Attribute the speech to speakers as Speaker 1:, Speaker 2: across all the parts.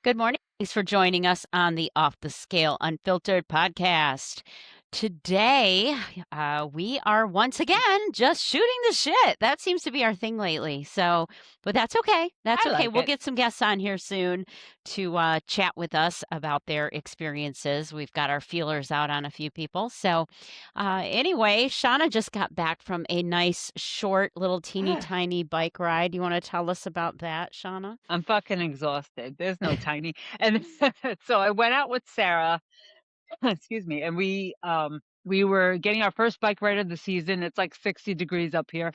Speaker 1: Good morning. Thanks for joining us on the Off the Scale Unfiltered podcast. Today, we are once again just shooting the shit. That seems to be our thing lately. But that's okay. That's
Speaker 2: I
Speaker 1: okay.
Speaker 2: like
Speaker 1: We'll
Speaker 2: it.
Speaker 1: get some guests on here soon to chat with us about their experiences. We've got our feelers out on a few people. Anyway, Shauna just got back from a nice, short, little teeny tiny bike ride. You want to tell us about that, Shauna?
Speaker 2: I'm fucking exhausted. There's no tiny. And so I went out with Sarah, excuse me, and we were getting our first bike ride of the season. It's like 60 degrees up here.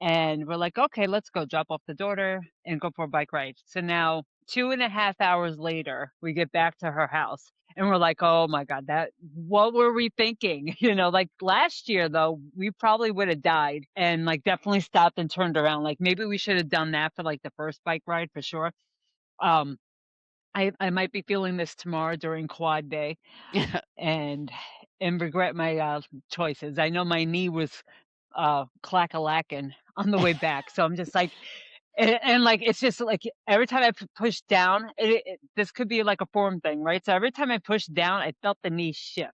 Speaker 2: And we're like, okay, let's go drop off the daughter and go for a bike ride. So now 2.5 hours later, we get back to her house and we're like, oh my God, what were we thinking? Like last year though, we probably would have died and like definitely stopped and turned around. Like maybe we should have done that for like the first bike ride for sure. Um, I might be feeling this tomorrow during quad day and regret my choices. I know my knee was clack-a-lacking on the way back. So I'm just like, like it's just like every time I push down, this could be like a form thing, right? So every time I push down, I felt the knee shift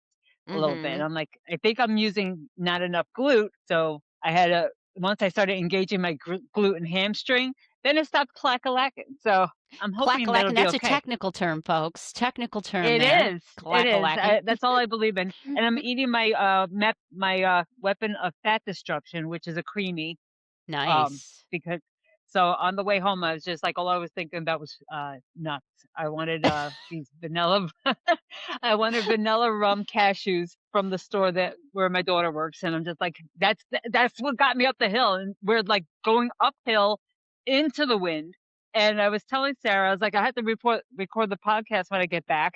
Speaker 2: a little bit.
Speaker 1: Mm-hmm.
Speaker 2: I'm like, I think I'm using not enough glute. So I had once I started engaging my glute and hamstring, then it stopped clack-a-lacking. So I'm hoping that'll
Speaker 1: Clack-a-lackin',
Speaker 2: be
Speaker 1: that's a
Speaker 2: okay.
Speaker 1: technical term, folks. Technical term
Speaker 2: It
Speaker 1: there.
Speaker 2: is. It is.
Speaker 1: Clack-a-lackin'.
Speaker 2: That's all I believe in. And I'm eating my weapon of fat destruction, which is a creamy. Um,
Speaker 1: Nice.
Speaker 2: because so on the way home, I was just like, all I was thinking about was nuts. I wanted these vanilla. I wanted vanilla rum cashews from the store that where my daughter works, and I'm just like, that's what got me up the hill, and we're like going uphill into the wind. And I was telling Sarah, I was like, I have to record the podcast when I get back.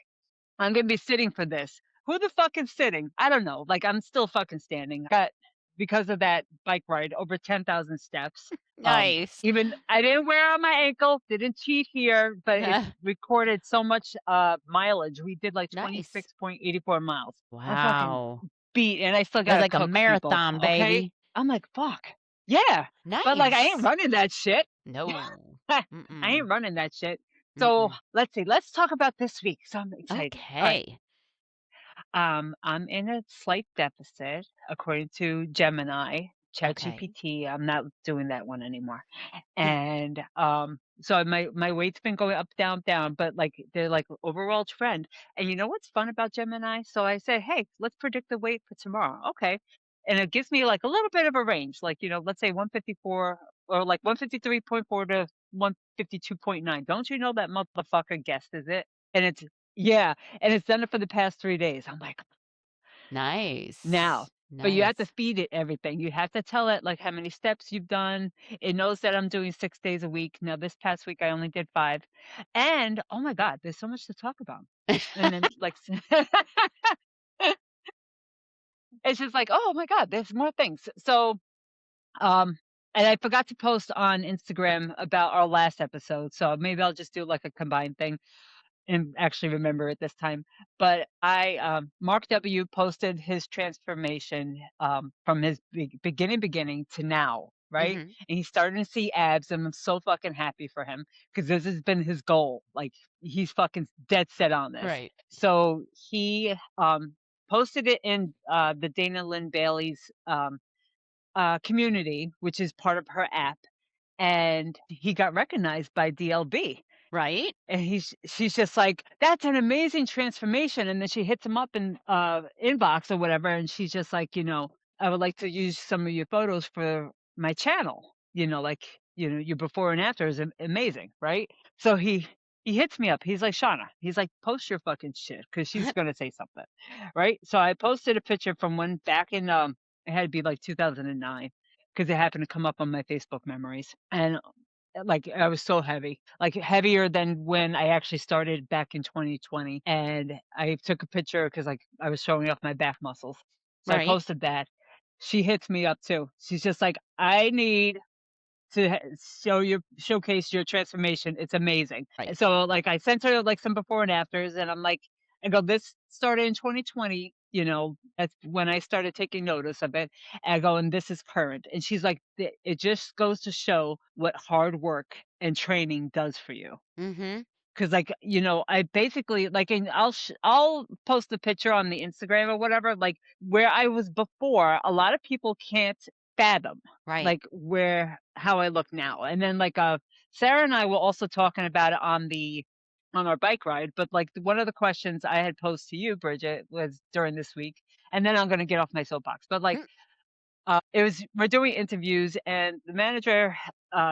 Speaker 2: I'm gonna be sitting for this. Who the fuck is sitting? I don't know. Like I'm still fucking standing. Got because of that bike ride over 10,000 steps.
Speaker 1: Nice.
Speaker 2: Even I didn't wear on my ankle, didn't cheat here, but it recorded so much mileage. We did like
Speaker 1: Nice.
Speaker 2: 26.84 miles. I'm fucking
Speaker 1: Wow.
Speaker 2: beat and I still
Speaker 1: That's
Speaker 2: gotta
Speaker 1: like a
Speaker 2: cook people.
Speaker 1: marathon,
Speaker 2: Okay.
Speaker 1: baby.
Speaker 2: I'm like, fuck. Yeah. But like I ain't
Speaker 1: Nice.
Speaker 2: running that shit.
Speaker 1: No.
Speaker 2: I
Speaker 1: Mm-mm.
Speaker 2: ain't running that shit. So
Speaker 1: Mm-mm.
Speaker 2: let's see. Let's talk about this week. So I'm excited. All right.
Speaker 1: Okay.
Speaker 2: I'm in a slight deficit according to Gemini,
Speaker 1: Okay.
Speaker 2: ChatGPT. I'm not doing that one anymore. And so my weight's been going up, down, down, but like they're like overall trend. And you know what's fun about Gemini? So I say, hey, let's predict the weight for tomorrow. Okay. And it gives me like a little bit of a range, like, let's say 154 or like 153.4 to 152.9. Don't you know that motherfucker guessed is it? And it's yeah, and it's done it for the past 3 days. I'm like, now,
Speaker 1: Nice.
Speaker 2: but you have to
Speaker 1: Nice.
Speaker 2: feed it everything. You have to tell it like how many steps you've done. It knows that I'm doing 6 days a week. Now, this past week I only did 5. And oh my God, there's so much to talk about. And then like it's just like, oh my God, there's more things. So um and I forgot to post on Instagram about our last episode. So maybe I'll just do like a combined thing and actually remember it this time. But Mark W posted his transformation from his beginning to now, right?
Speaker 1: Mm-hmm.
Speaker 2: And he's starting to see abs, and I'm so fucking happy for him because this has been his goal. Like he's fucking dead set on this.
Speaker 1: Right.
Speaker 2: So he posted it in the Dana Lynn Bailey's community, which is part of her app, and he got recognized by DLB.
Speaker 1: Right.
Speaker 2: And she's just like, "That's an amazing transformation," and then she hits him up in, inbox or whatever, and she's just like, "I would like to use some of your photos for my channel." Like, your before and after is amazing, right? So he hits me up. He's like, "Shauna," he's like, "Post your fucking shit because she's gonna say something." Right? So I posted a picture from when back in, it had to be like 2009 because it happened to come up on my Facebook memories, and like, I was so heavy, like, heavier than when I actually started back in 2020, and I took a picture because like, I was showing off my back muscles. So I
Speaker 1: Right.
Speaker 2: posted that. She hits me up too. She's just like, "I need to showcase your transformation. It's amazing."
Speaker 1: Right.
Speaker 2: And so, like, I sent her, like, some before and afters, and I'm like I go, "This started in 2020, that's when I started taking notice of it." And I go, "And this is current." And she's like, It just goes to show what hard work and training does for you."
Speaker 1: Mm-hmm.
Speaker 2: 'Cause, like, I basically like, and I'll post a picture on the Instagram or whatever, like, where I was before, a lot of people can't fathom,
Speaker 1: Right.
Speaker 2: like, how I look now, and then, like, Sarah and I were also talking about it on our bike ride, but, like, one of the questions I had posed to you, Bridget, was during this week, and then I'm gonna get off my soapbox, but, like,
Speaker 1: Mm,
Speaker 2: it was we're doing interviews, and the manager,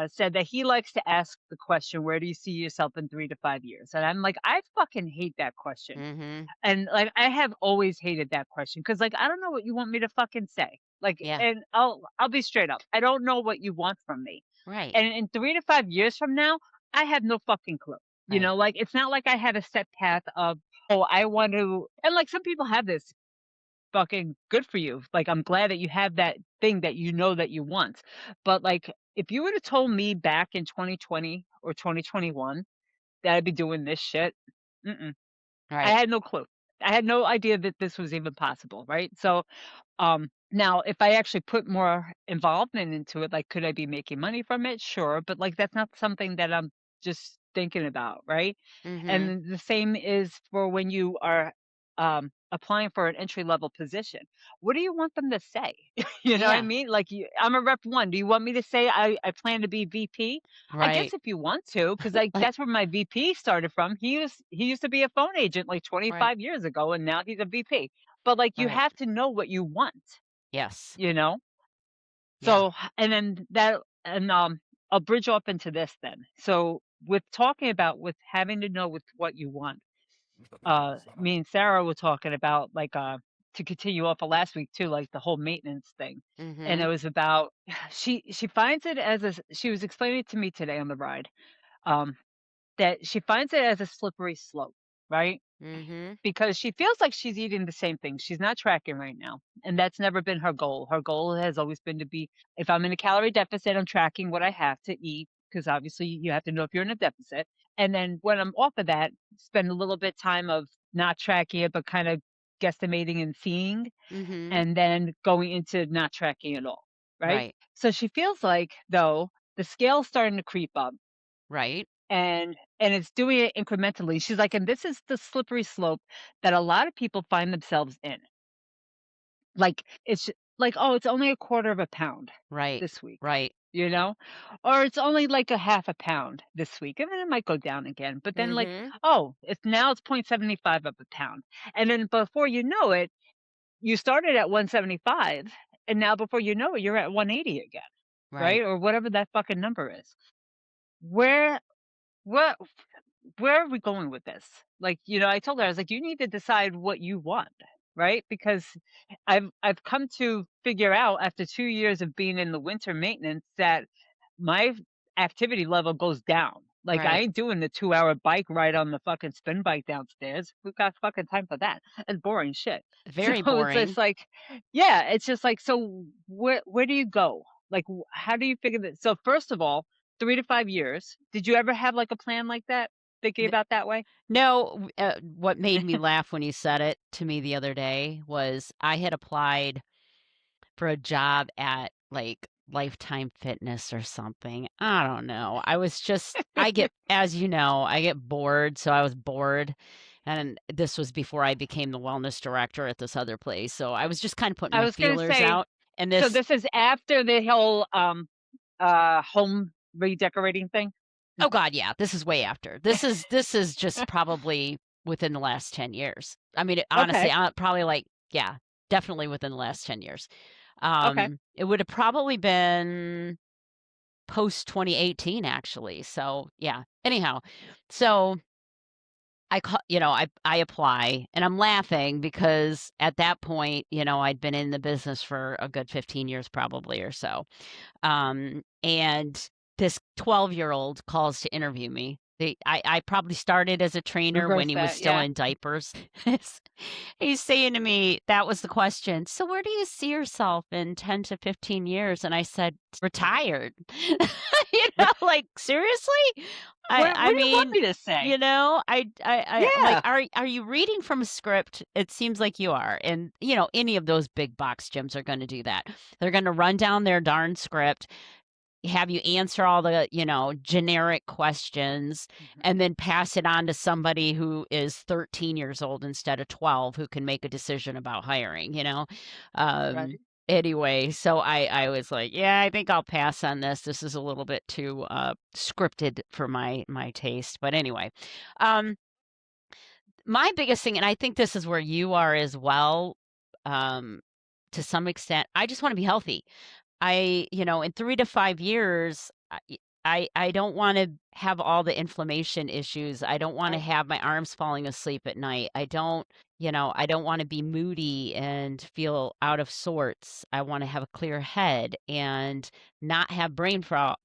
Speaker 2: said that he likes to ask the question, "Where do you see yourself in 3 to 5 years?" And I'm like, "I fucking hate that question."
Speaker 1: mhm.
Speaker 2: And, like, I have always hated that question because, like, I don't know what you want me to fucking say. Like,
Speaker 1: Yeah.
Speaker 2: and I'll be straight up. I don't know what you want from me.
Speaker 1: Right.
Speaker 2: And in 3 to 5 years from now, I have no fucking clue.
Speaker 1: Right.
Speaker 2: Like, it's not like I have a set path of, "Oh, I want to," and, like, some people have this. Fucking good for you. Like, I'm glad that you have that thing that you know that you want. But, like, if you would've told me back in 2020 or 2021 that I'd be doing this shit, mm-mm, I
Speaker 1: Right.
Speaker 2: had no clue. I had no idea that this was even possible, right? So, now if I actually put more involvement into it, like, could I be making money from it? Sure, but, like, that's not something that I'm just thinking about, right? And
Speaker 1: Mhm.
Speaker 2: then the same is for when you are, applying for an entry level position. What do you want them to say? You know what I
Speaker 1: Yeah.
Speaker 2: mean? Like, I'm a rep 1. Do you want me to say I plan to be VP? I guess
Speaker 1: Right.
Speaker 2: if you want to, because like,
Speaker 1: Like
Speaker 2: that's where my VP started from. He used to be a phone agent, like,
Speaker 1: right.
Speaker 2: 25 years ago, and now he's a VP. But, like, you
Speaker 1: Right.
Speaker 2: have to know what you want,
Speaker 1: Yes.
Speaker 2: you know?
Speaker 1: Yeah.
Speaker 2: So, and then I'll bridge off into this then. So, with talking about with having to know with what you want, me and Sarah were talking about, like, to continue off of last week too, like, the whole maintenance thing, and it
Speaker 1: Mhm.
Speaker 2: was about she finds it as she was explaining it to me today on the ride, um, that she finds it as a slippery slope, right?
Speaker 1: Mhm.
Speaker 2: Because she feels like she's eating the same thing. She's not tracking right now, and that's never been her goal. Her goal has always been to be, if I'm in a calorie deficit, I'm tracking what I have to eat because obviously you have to know if you're in a deficit. And then when I'm off of that, spend a little bit time of not tracking it, but kind of guesstimating and seeing,
Speaker 1: Mhm.
Speaker 2: and then going into not tracking at all. Right.
Speaker 1: Right.
Speaker 2: So she feels like though the scale's starting to creep up
Speaker 1: Right.
Speaker 2: and it's doing it incrementally. She's like, "And this is the slippery slope that a lot of people find themselves in." Like, it's like, "Oh, it's only a quarter of a pound
Speaker 1: Right.
Speaker 2: this week,"
Speaker 1: Right.
Speaker 2: you know? Or it's only like a half a pound this week, and then it might go down again. But then like,
Speaker 1: Mhm.
Speaker 2: "Oh, it's 0.75 of a pound." And then before you know it, you started at 175, and now before you know it, you're at 180 again,
Speaker 1: Right.
Speaker 2: right? Or whatever that fucking number is. Where what where are we going with this? Like, I told her, I was like, you need to decide what you want, right? Because I've come to figure out after 2 years of being in the winter maintenance that my activity level goes down. Like I
Speaker 1: Right.
Speaker 2: ain't doing the 2 hour bike ride on the fucking spin bike downstairs. Who got fucking time for that? It's boring shit. So
Speaker 1: Very
Speaker 2: it's just
Speaker 1: boring.
Speaker 2: like, yeah, it's just like, so where do you go? Like, how do you figure that? So first of all, 3 to 5 years. Did you ever have like a plan like that? Thinking
Speaker 1: N
Speaker 2: about that way?
Speaker 1: no, what made me laugh when you said it to me the other day was I had applied for a job at, like, Lifetime Fitness or something. I don't know. I get as you know, I get bored, so I was bored, and this was before I became the wellness director at this other place, so I was just kinda putting
Speaker 2: I
Speaker 1: my
Speaker 2: was gonna
Speaker 1: feelers
Speaker 2: say,
Speaker 1: out, and
Speaker 2: so
Speaker 1: this
Speaker 2: this is after the whole, home redecorating thing?
Speaker 1: oh god, yeah, this is way after. This is just probably within the last 10 years. I mean, honestly,
Speaker 2: Okay,
Speaker 1: probably, like yeah, definitely within the last 10 years.
Speaker 2: okay.
Speaker 1: It would have probably been post 2018 actually. So, yeah. Anyhow, so I apply and I'm laughing because at that point, I'd been in the business for a good 15 years probably or so. And this 12-year-old calls to interview me. I probably started as a trainer when
Speaker 2: Reverse
Speaker 1: he was
Speaker 2: that,
Speaker 1: still
Speaker 2: yeah.
Speaker 1: in diapers. He's saying to me, that was the question. So where do you see yourself in 10 to 15 years? And I said, retired. Like seriously? I
Speaker 2: What do you want
Speaker 1: mean,
Speaker 2: me to say?
Speaker 1: I'm like,
Speaker 2: Yeah.
Speaker 1: are you reading from a script? It seems like you are. And any of those big box gyms are going to do that. They're going to run down their darn script. have you answer all the, generic questions
Speaker 2: Mhm.
Speaker 1: and then pass it on to somebody who is 13 years old instead of 12 who can make a decision about hiring. Um,
Speaker 2: Right.
Speaker 1: anyway, so I was like, yeah, I think I'll pass on this. This is a little bit too scripted for my taste. But anyway, um, my biggest thing, and I think this is where you are as well, um, to some extent, I just want to be healthy. In 3 to 5 years, I don't wanna have all the inflammation issues. I don't wanna
Speaker 2: Right.
Speaker 1: have my arms falling asleep at night. I don't wanna be moody and feel out of sorts. I wanna have a clear head and not have brain frog.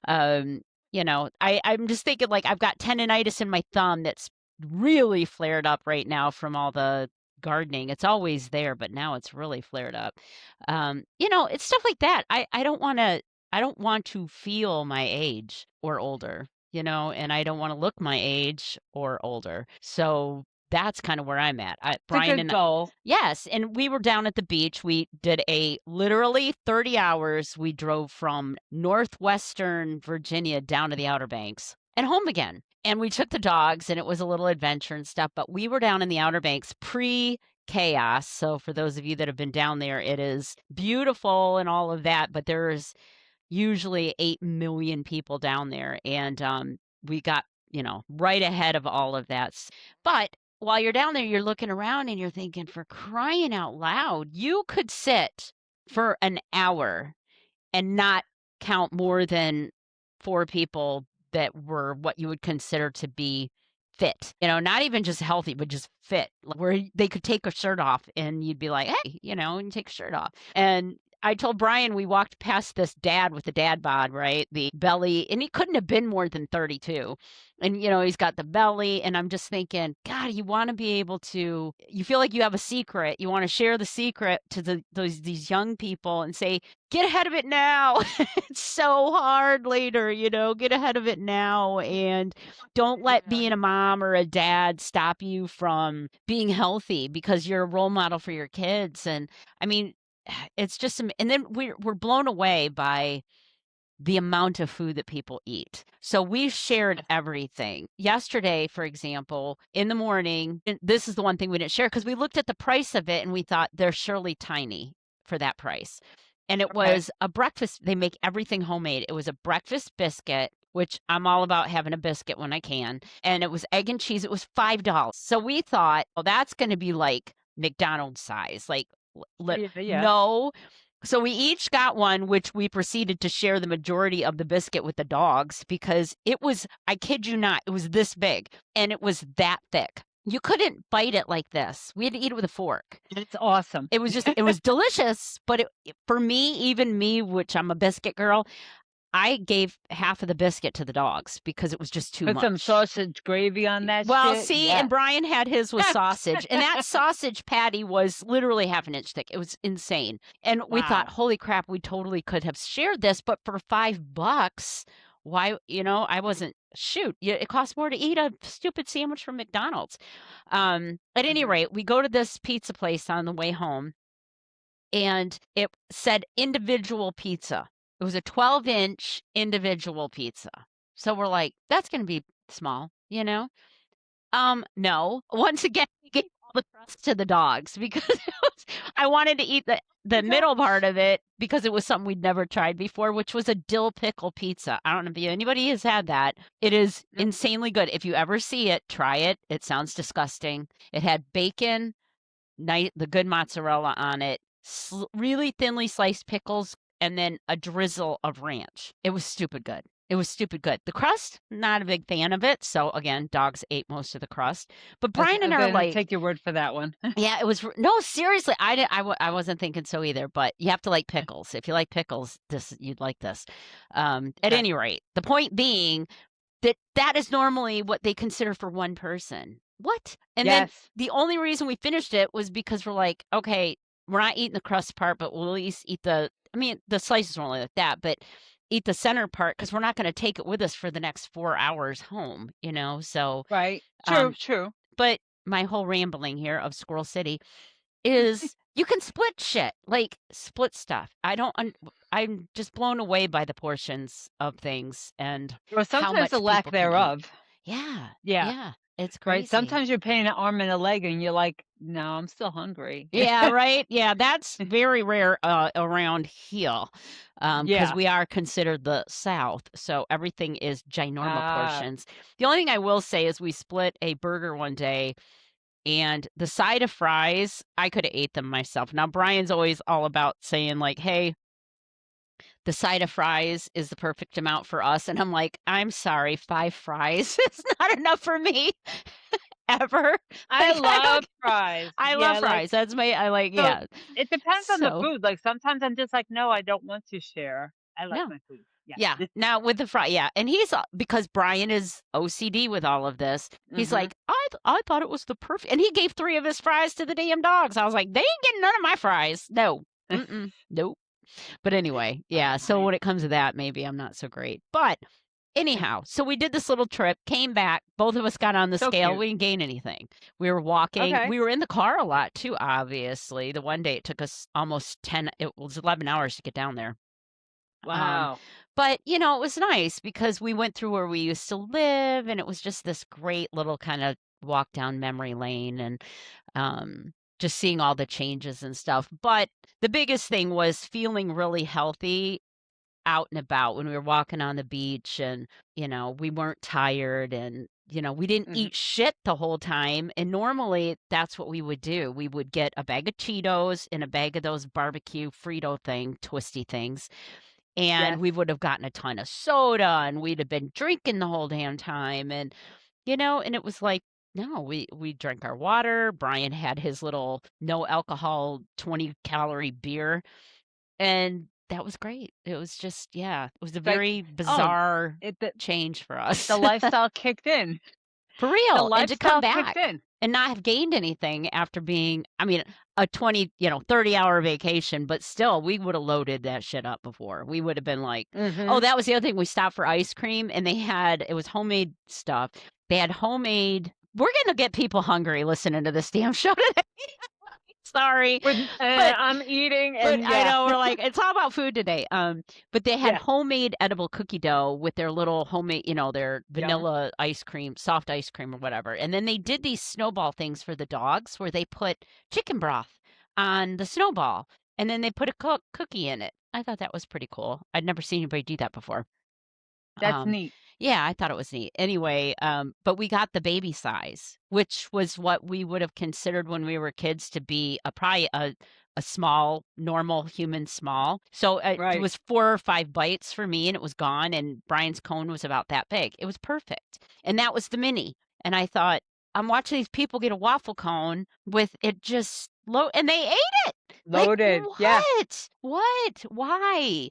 Speaker 1: I'm just thinking, like, I've got tendinitis in my thumb that's really flared up right now from all the gardening. It's always there, but now it's really flared up. It's stuff like that. I don't want to feel my age or older, and I don't want to look my age or older. So that's kind of where I'm at.
Speaker 2: It's a
Speaker 1: Brian
Speaker 2: good
Speaker 1: and
Speaker 2: goal.
Speaker 1: Yes, and we were down at the beach. We did a literally 30 hours. We drove from northwestern Virginia down to the Outer Banks and home again. And we took the dogs and it was a little adventure and stuff, but we were down in the Outer Banks pre-chaos. So for those of you that have been down there, it is beautiful and all of that, but there's usually 8 million people down there. And we got, right ahead of all of that. But while you're down there, you're looking around and you're thinking, for crying out loud, you could sit for an hour and not count more than 4 people that were what you would consider to be fit, not even just healthy, but just fit, like, where they could take a shirt off and you'd be like, "Hey," and take a shirt off. And I told Brian we walked past this dad with the dad bod, right? The belly, and he couldn't have been more than 32. And, he's got the belly, and I'm just thinking, God, you wanna be able to you feel like you have a secret. You wanna share the secret to these young people and say, "Get ahead of it now." It's so hard later, get ahead of it now, and don't let
Speaker 2: Yeah.
Speaker 1: being a mom or a dad stop you from being healthy because you're a role model for your kids. And I mean, it's just and then we're blown away by the amount of food that people eat. So we shared everything. Yesterday, for example, in the morning, and this is the one thing we didn't share because we looked at the price of it and we thought they're surely tiny for that price. And it
Speaker 2: Okay.
Speaker 1: was a breakfast, they make everything homemade. It was a breakfast biscuit, which I'm all about having a biscuit when I can. And it was egg and cheese. It was $5. So we thought, well, that's going to be like McDonald's size. Like,
Speaker 2: Yeah, yeah.
Speaker 1: no, so we each got one, which we proceeded to share the majority of the biscuit with the dogs because it was, I kid you not, it was this big and it was that thick. You couldn't bite it like this. We had to eat it with a fork.
Speaker 2: It's awesome.
Speaker 1: It was delicious, but for me, even me, which I'm a biscuit girl, I gave half of the biscuit to the dogs because it was just too
Speaker 2: Put some
Speaker 1: much.
Speaker 2: sausage gravy on that
Speaker 1: Well,
Speaker 2: shit.
Speaker 1: see, and
Speaker 2: Yes.
Speaker 1: Brian had his with sausage, and that sausage patty was literally half an inch thick. It was insane. And we thought,
Speaker 2: Wow.
Speaker 1: holy crap, we totally could have shared this, but for $5, why, I wasn't, shoot, it costs more to eat a stupid sandwich from McDonald's. At any
Speaker 2: Mhm.
Speaker 1: rate, we go to this pizza place on the way home, and it said individual pizza. It was a 12-inch individual pizza. So we're like, that's going to be small. No. Once again, we gave all the crust to the dogs because I wanted to eat the middle part of it because it was something we'd never tried before, which was a dill pickle pizza. I don't know if anybody has had that. It is
Speaker 2: Nope.
Speaker 1: insanely good. If you ever see it, try it. It sounds disgusting. It had bacon, the good mozzarella on it, really thinly sliced pickles, and then a drizzle of ranch. It was stupid good. It was stupid good. The crust, not a big fan of it. So again, dogs ate most of the crust. But
Speaker 2: Okay,
Speaker 1: Brian and
Speaker 2: I'm
Speaker 1: I are
Speaker 2: gonna
Speaker 1: like,
Speaker 2: take your word for that one.
Speaker 1: yeah, it was no, seriously. I wasn't thinking so either. But you have to like pickles. If you like pickles, this you'd like this. At
Speaker 2: Okay.
Speaker 1: any rate, the point being that is normally what they consider for one person. What? And then
Speaker 2: Yes.
Speaker 1: the only reason we finished it was because we're like, "Okay, we're not eating the crust part, but we'll at least eat the slices were only like that, but eat the center part because 'cause we're not gonna take it with us for the next 4 hours home. So,
Speaker 2: Right. True,
Speaker 1: um,
Speaker 2: true.
Speaker 1: but my whole rambling here of Squirrel City is you can split shit, like, split stuff. I'm just blown away by the portions of things and
Speaker 2: Or
Speaker 1: how
Speaker 2: sometimes the
Speaker 1: much
Speaker 2: lack
Speaker 1: people can eat.
Speaker 2: thereof.
Speaker 1: Yeah,
Speaker 2: Yeah,
Speaker 1: yeah, it's
Speaker 2: right?
Speaker 1: crazy.
Speaker 2: Sometimes you're paying an arm and a leg and you're like, "No, I'm still hungry."
Speaker 1: Yeah, right? Yeah, that's very rare, around here, because
Speaker 2: Yeah.
Speaker 1: we are considered the South, so everything is ginorma
Speaker 2: Ah,
Speaker 1: portions. The only thing I will say is we split a burger one day, and the side of fries, I coulda ate them myself. Now, Brian's always all about saying, like, "Hey, the side of fries is the perfect amount for us," and I'm like, "I'm sorry, 5 fries is not enough for me ever."
Speaker 2: I
Speaker 1: Like, I
Speaker 2: love
Speaker 1: don't
Speaker 2: fries.
Speaker 1: I love
Speaker 2: Yeah, like
Speaker 1: fries, that's my I like
Speaker 2: so
Speaker 1: yeah.
Speaker 2: it depends on the
Speaker 1: So
Speaker 2: food. Like sometimes I'm just like, "No, I don't want to share. I like
Speaker 1: no.
Speaker 2: my food." Yeah.
Speaker 1: Yeah. Now with the fry yeah, and he's, because Brian is OCD with all of this, he's
Speaker 2: Mhm.
Speaker 1: like, I thought it was the perfect," and he gave 3 of his fries to the damn dogs. I was like, "They ain't getting none of my fries. No. Mm-mm. Nope." But anyway, yeah, so
Speaker 2: Funny.
Speaker 1: when it comes to that, maybe I'm not so great. But anyhow, so we did this little trip, came back, both of us got on the
Speaker 2: So
Speaker 1: scale,
Speaker 2: cute.
Speaker 1: we didn't gain anything. We were walking,
Speaker 2: Okay.
Speaker 1: we were in the car a lot too, obviously. The one day it took us almost 10, it was 11 hours to get down there. Um,
Speaker 2: Wow.
Speaker 1: but, it was nice because we went through where we used to live, and it was just this great little kinda walk down memory lane and, just seeing all the changes and stuff. But the biggest thing was feeling really healthy out and about when we were walking on the beach and, we weren't tired and, we didn't
Speaker 2: Mhm.
Speaker 1: eat shit the whole time. And normally that's what we would do. We would get a bag of Cheetos and a bag of those barbecue Frito twisty things, and
Speaker 2: Yes.
Speaker 1: we would have gotten a ton of soda and we'd have been drinking the whole damn time. And, and it was like, no, we drank our water. Brian had his little no alcohol 20-calorie beer, and that was great. It was just yeah, it was a
Speaker 2: It's like,
Speaker 1: very
Speaker 2: oh,
Speaker 1: bizarre
Speaker 2: it
Speaker 1: change for
Speaker 2: the
Speaker 1: us.
Speaker 2: lifestyle kicked in.
Speaker 1: For
Speaker 2: The
Speaker 1: real, and to come
Speaker 2: lifestyle kicked
Speaker 1: back
Speaker 2: in.
Speaker 1: and not have gained anything after being I mean, a 20, 30-hour vacation, but still, we woulda loaded that shit up before. We would have been like oh,
Speaker 2: Mhm.
Speaker 1: that was the other thing, we stopped for ice cream, and they had it was homemade stuff. They had homemade we're gonna get people hungry listening to this damn show today. Sorry,
Speaker 2: With
Speaker 1: but
Speaker 2: I'm eating
Speaker 1: But
Speaker 2: and
Speaker 1: I
Speaker 2: yeah.
Speaker 1: know we're like, it's all about food today. But they had
Speaker 2: Yeah.
Speaker 1: homemade edible cookie dough with their little homemade, their
Speaker 2: Yum.
Speaker 1: vanilla ice cream, soft ice cream or whatever. And then they did these snowball things for the dogs where they put chicken broth on the snowball and then they put a cookie in it. I thought that was pretty cool. I'd never seen anybody do that before.
Speaker 2: That's
Speaker 1: Um,
Speaker 2: neat.
Speaker 1: yeah, I thought it was neat. Anyway, but we got the baby size, which was what we would have considered when we were kids to be probably a small, normal human small. So it
Speaker 2: Right.
Speaker 1: was 4 or 5 bites for me, and it was gone. And Brian's cone was about that big. It was perfect, and that was the mini. And I thought, I'm watching these people get a waffle cone with it just low, and they ate it. Like,
Speaker 2: Loaded. Yeah.
Speaker 1: what? What? Why?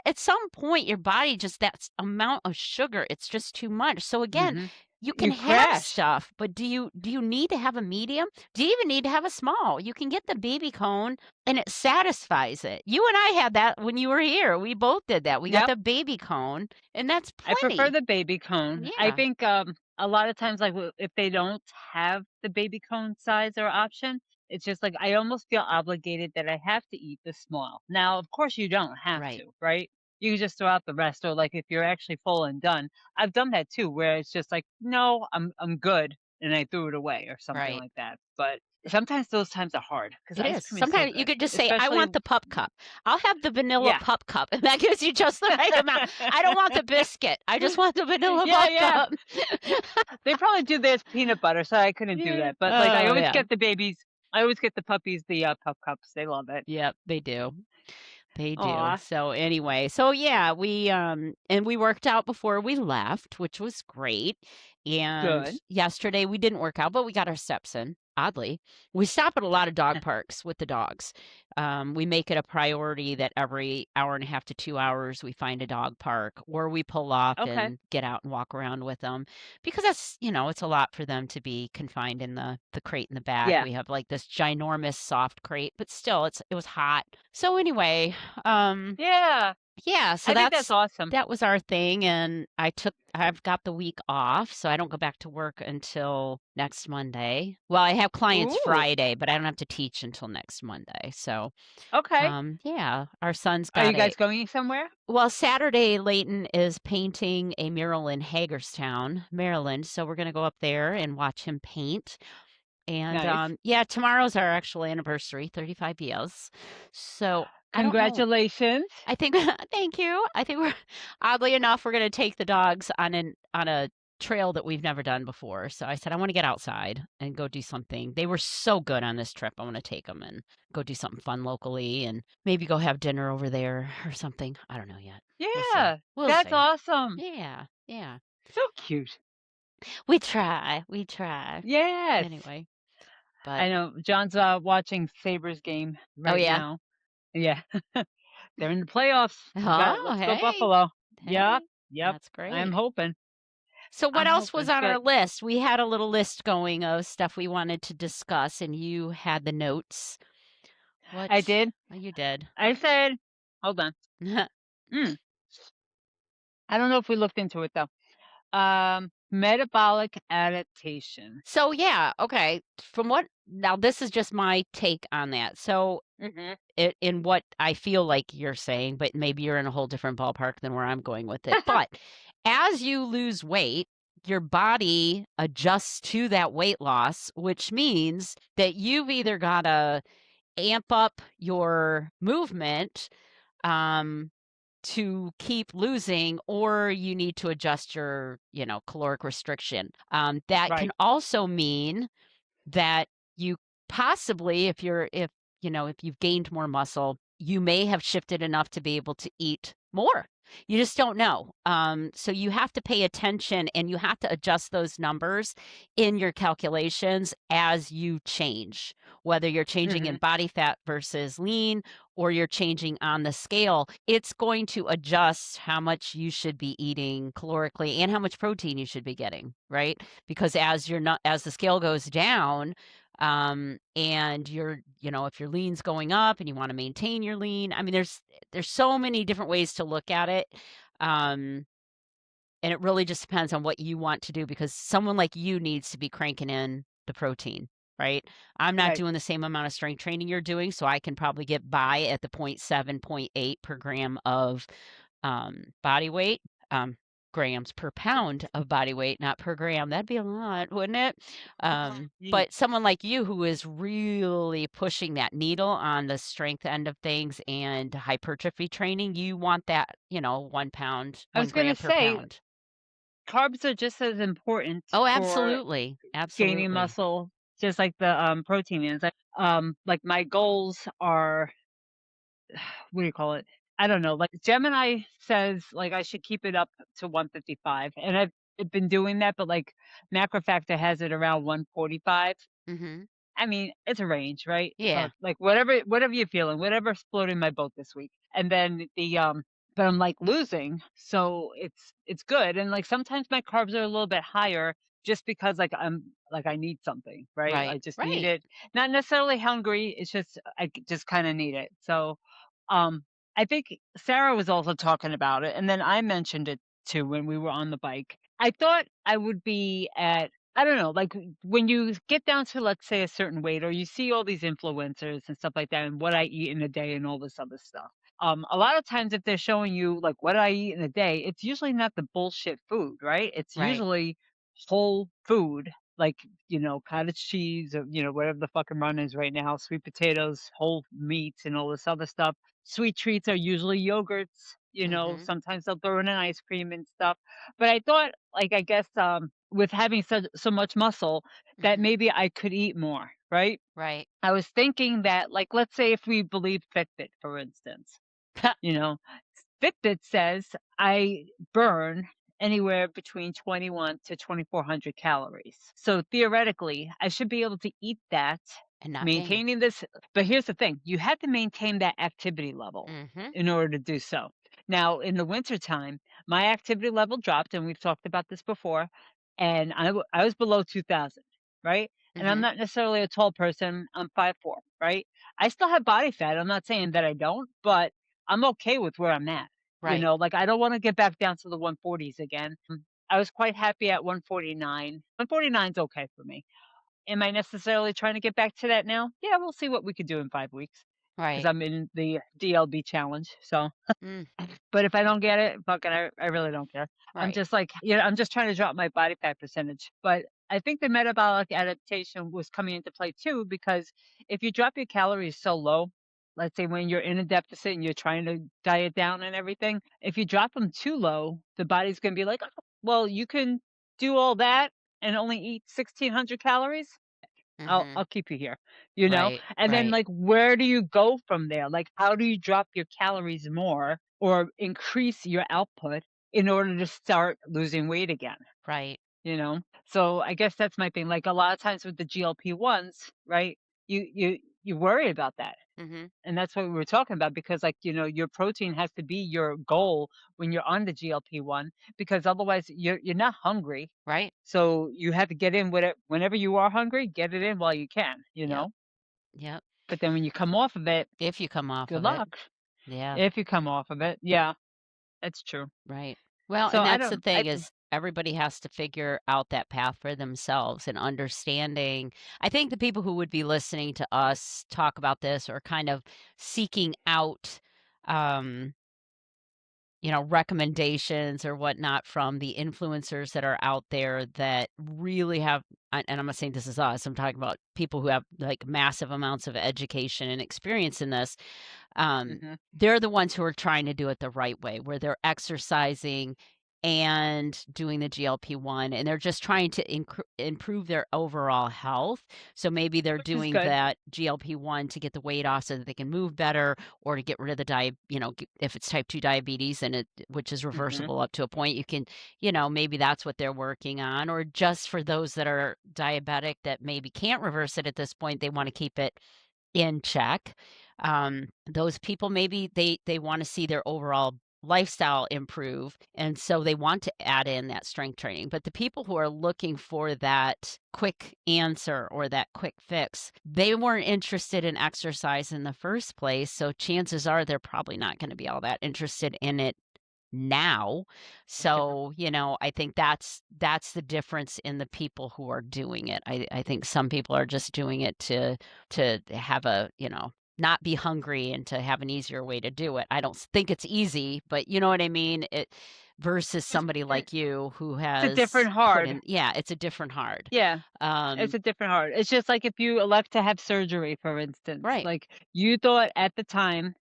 Speaker 1: At some point, your body just amount of sugar, it's just too much. So again,
Speaker 2: Mhm.
Speaker 1: you can
Speaker 2: You
Speaker 1: have
Speaker 2: crash.
Speaker 1: stuff, but do you need to have a medium? Do you even need to have a small? You can get the baby cone and it satisfies it. You and I had that when you were here. We both did that. We got
Speaker 2: Yep.
Speaker 1: the baby cone, and that's
Speaker 2: I prefer
Speaker 1: plenty.
Speaker 2: the baby cone. I
Speaker 1: Yeah,
Speaker 2: think, a lot of times, like, if they don't have the baby cone size or option, it's just like I almost feel obligated that I have to eat the small. Now, of course, you don't have
Speaker 1: right.
Speaker 2: to, right? You can just throw out the rest, or like if you're actually full and done. I've done that too, where it's just like, no, I'm good, and I threw it away or something
Speaker 1: Right.
Speaker 2: like that. But sometimes those times are hard because
Speaker 1: It
Speaker 2: ice
Speaker 1: is.
Speaker 2: cream is so
Speaker 1: Sometimes you
Speaker 2: good,
Speaker 1: could just say, "I
Speaker 2: especially
Speaker 1: want the pup cup." I'll have the vanilla
Speaker 2: yeah.
Speaker 1: pup cup, and that gives you just the right amount. I don't want the biscuit. I just want the vanilla
Speaker 2: Yeah,
Speaker 1: pup
Speaker 2: yeah.
Speaker 1: cup.
Speaker 2: They probably do this peanut butter, so I couldn't do
Speaker 1: Yeah.
Speaker 2: that, but, like,
Speaker 1: Oh, yeah.
Speaker 2: I always get the puppies the, pup cups, they love it.
Speaker 1: Yep, they do. They do.
Speaker 2: Aw,
Speaker 1: So anyway, so yeah, and we worked out before we left, which was great. And
Speaker 2: good.
Speaker 1: yesterday we didn't work out, but we got our steps in. Oddly, we stop at a lot of dog parks with the dogs. We make it a priority that every hour and a half to 2 hours we find a dog park, or we pull off
Speaker 2: Okay.
Speaker 1: and get out and walk around with them, because that's it's a lot for them to be confined in the crate in the back.
Speaker 2: Yeah.
Speaker 1: We have like this ginormous soft crate, but still, it was hot. So anyway, um,
Speaker 2: Yeah.
Speaker 1: Yeah, so
Speaker 2: I think that's awesome.
Speaker 1: that was our thing, and I've got the week off, so I don't go back to work until next Monday. Well, I have clients
Speaker 2: Ooh,
Speaker 1: Friday, but I don't have to teach until next Monday. So,
Speaker 2: okay.
Speaker 1: yeah, our son's
Speaker 2: Are you
Speaker 1: got a
Speaker 2: guys going somewhere?
Speaker 1: well, Saturday, Leighton is painting a mural in Hagerstown, Maryland, so we're gonna go up there and watch him paint. And,
Speaker 2: Nice.
Speaker 1: yeah, tomorrow's our actual anniversary, 35 years. So, I don't know.
Speaker 2: Congratulations.
Speaker 1: I think thank you. I think we're oddly enough, we're gonna take the dogs on a trail that we've never done before. So I said, "I wanna get outside and go do something." They were so good on this trip. I wanna take them and go do something fun locally and maybe go have dinner over there or something. I don't know yet. We'll see.
Speaker 2: Yeah,
Speaker 1: We'll
Speaker 2: that's
Speaker 1: see.
Speaker 2: awesome.
Speaker 1: Yeah, yeah.
Speaker 2: So cute.
Speaker 1: We try, we try.
Speaker 2: Yes.
Speaker 1: Anyway, but
Speaker 2: I know John's, watching Sabres game
Speaker 1: oh,
Speaker 2: right
Speaker 1: yeah?
Speaker 2: now. Yeah. They're in the playoffs. We got
Speaker 1: Oh,
Speaker 2: let's go
Speaker 1: hey,
Speaker 2: Buffalo. Yep,
Speaker 1: hey.
Speaker 2: yep.
Speaker 1: That's
Speaker 2: I'm
Speaker 1: great.
Speaker 2: hoping.
Speaker 1: So what
Speaker 2: I'm
Speaker 1: else was
Speaker 2: hoping.
Speaker 1: on our
Speaker 2: But
Speaker 1: list? We had a little list going of stuff we wanted to discuss, and you had the notes.
Speaker 2: I
Speaker 1: What?
Speaker 2: did.
Speaker 1: Oh, you did.
Speaker 2: I said hold on. Mm, I don't know if we looked into it though. Metabolic adaptation.
Speaker 1: So yeah, okay. From what now this is just my take on that. So
Speaker 2: Mhm.
Speaker 1: in what I feel like you're saying, but maybe you're in a whole different ballpark than where I'm going with it. But as you lose weight, your body adjusts to that weight loss, which means that you've either got to amp up your movement um, to keep losing, or you need to adjust your, caloric restriction. That can
Speaker 2: Right.
Speaker 1: also mean that you possibly, if you've gained more muscle, you may have shifted enough to be able to eat more. You just don't know. So you have to pay attention and you have to adjust those numbers in your calculations as you change, whether you're changing in
Speaker 2: Mhm.
Speaker 1: body fat versus lean or you're changing on the scale. It's going to adjust how much you should be eating calorically and how much protein you should be getting, right? Because as the scale goes down, and if your lean's going up and you want to maintain your lean, I mean, there's so many different ways to look at it. Um, and it really just depends on what you want to do because someone like you needs to be cranking in the protein, right? I'm not
Speaker 2: Right.
Speaker 1: doing the same amount of strength training you're doing, so I can probably get by at the point 7, point 0.8 per gram of body weight, grams per pound of body weight, not per gram. That'd be a lot, wouldn't it?
Speaker 2: Ye
Speaker 1: But someone like you who is really pushing that needle on the strength end of things and hypertrophy training, you want that, 1 pound,
Speaker 2: I
Speaker 1: one
Speaker 2: was gonna
Speaker 1: gram per
Speaker 2: say,
Speaker 1: pound.
Speaker 2: carbs are just as important
Speaker 1: Oh,
Speaker 2: for
Speaker 1: absolutely.
Speaker 2: gaining
Speaker 1: Absolutely.
Speaker 2: muscle, just like the, protein is. Like, my goals are what do you call it? I don't know, like, Gemini says, like, I should keep it up to 155, and I've been doing that, but, like, Macro Factor has it around 145.
Speaker 1: Mhm.
Speaker 2: I mean, it's a range, right?
Speaker 1: Yeah.
Speaker 2: Like, whatever you're feeling, whatever's floating my boat this week. And then but I'm, like, losing, so it's good, and, like, sometimes my carbs are a little bit higher just because, like, I need something, right? I
Speaker 1: Right.
Speaker 2: just need
Speaker 1: Right.
Speaker 2: it. Not necessarily hungry, it's just just kinda need it. So, um, I think Sarah was also talking about it, and then I mentioned it too when we were on the bike. I thought I would be at I don't know, like, when you get down to, let's say, a certain weight or you see all these influencers and stuff like that and what I eat in a day and all this other stuff. A lot of times if they're showing you, like, what I eat in a day, it's usually not the bullshit food, right? It's
Speaker 1: Right.
Speaker 2: usually whole food, like, cottage cheese or, whatever the fucking run is right now, sweet potatoes, whole meats, and all this other stuff. Sweet treats are usually yogurts,
Speaker 1: Mhm.
Speaker 2: sometimes they'll throw in an ice cream and stuff. But I thought, like, I guess, with having so much muscle, that
Speaker 1: Mhm.
Speaker 2: maybe I could eat more, right?
Speaker 1: Right.
Speaker 2: I was thinking that, like, let's say if we believe Fitbit, for instance, you know, Fitbit says I burn anywhere between 21 to 2,400 calories. So theoretically, I should be able to eat that,
Speaker 1: And not gain.
Speaker 2: maintaining this. But here's the thing, you have to maintain that activity level
Speaker 1: Mhm.
Speaker 2: in order to do so. Now, in the wintertime, my activity level dropped, and we've talked about this before, and I was below 2,000, right? And I'm
Speaker 1: Mhm.
Speaker 2: not necessarily a tall person. I'm 5'4", right? I still have body fat. I'm not saying that I don't, but I'm okay with where I'm at.
Speaker 1: Right.
Speaker 2: like, I don't wanna get back down to the 140s again. I was quite happy at 149. 149 is okay for me. Am I necessarily trying to get back to that now? Yeah, we'll see what we could do in 5 weeks because 'cause
Speaker 1: Right.
Speaker 2: I'm in the DLB challenge, so
Speaker 1: Mm,
Speaker 2: but if I don't get it, fucking I really don't care. I'm
Speaker 1: right.
Speaker 2: just like, I'm just trying to drop my body fat percentage, but I think the metabolic adaptation was coming into play too because if you drop your calories so low, let's say when you're in a deficit and you're trying to diet down and everything, if you drop them too low, the body's gonna be like, "Oh, well, you can do all that and only eat 1,600 calories?
Speaker 1: Mhm.
Speaker 2: I'll keep you here," you know?
Speaker 1: Right.
Speaker 2: And then,
Speaker 1: Right.
Speaker 2: like, where do you go from there? Like, how do you drop your calories more or increase your output in order to start losing weight again,
Speaker 1: Right.
Speaker 2: you know? So, I guess that's my thing. Like, a lot of times with the GLP-1s, right? You worry about that.
Speaker 1: Mhm.
Speaker 2: And that's what we were talking about because, like, your protein has to be your goal when you're on the GLP-1 because otherwise you're not hungry.
Speaker 1: Right.
Speaker 2: So you have to get in with it whenever you are hungry, get it in while you can, you
Speaker 1: Yep.
Speaker 2: know?
Speaker 1: Yep.
Speaker 2: But then when you come off of it,
Speaker 1: If you come off
Speaker 2: good
Speaker 1: of it.
Speaker 2: luck.
Speaker 1: Yeah.
Speaker 2: If you come off of it. Yeah, that's true.
Speaker 1: Right. Well,
Speaker 2: So
Speaker 1: and
Speaker 2: I
Speaker 1: that's the
Speaker 2: don't I
Speaker 1: thing is everybody has to figure out that path for themselves and understanding. I think the people who would be listening to us talk about this or kind of seeking out um recommendations or whatnot from the influencers that are out there that really have, and I'm not saying this is us, I'm talking about people who have like massive amounts of education and experience in this.
Speaker 2: Mhm.
Speaker 1: They're the ones who are trying to do it the right way, where they're exercising and doing the GLP-1, and they're just trying to improve their overall health. So maybe they're
Speaker 2: Which is
Speaker 1: doing
Speaker 2: good.
Speaker 1: that GLP-1 to get the weight off so that they can move better or to get rid of the if it's type 2 diabetes and which is
Speaker 2: Mhm.
Speaker 1: reversible up to a point, you can, maybe that's what they're working on. Or just for those that are diabetic that maybe can't reverse it at this point, they want to keep it in check. Those people maybe they want to see their overall lifestyle improve, and so they want to add in that strength training. But the people who are looking for that quick answer or that quick fix, they weren't interested in exercise in the first place. So chances are they're probably not going to be all that interested in it now.
Speaker 2: Sure.
Speaker 1: So, I think that's the difference in the people who are doing it. I think some people are just doing it to have not be hungry and to have an easier way to do it. I don't think it's easy, but you know what I mean? It versus
Speaker 2: Just
Speaker 1: somebody like you who
Speaker 2: it's a
Speaker 1: has
Speaker 2: different
Speaker 1: put
Speaker 2: hard.
Speaker 1: in, yeah, it's a different hard.
Speaker 2: Yeah. It's
Speaker 1: Um
Speaker 2: a different heart. It's just like if you elect to have surgery, for instance,
Speaker 1: right,
Speaker 2: like you thought at the time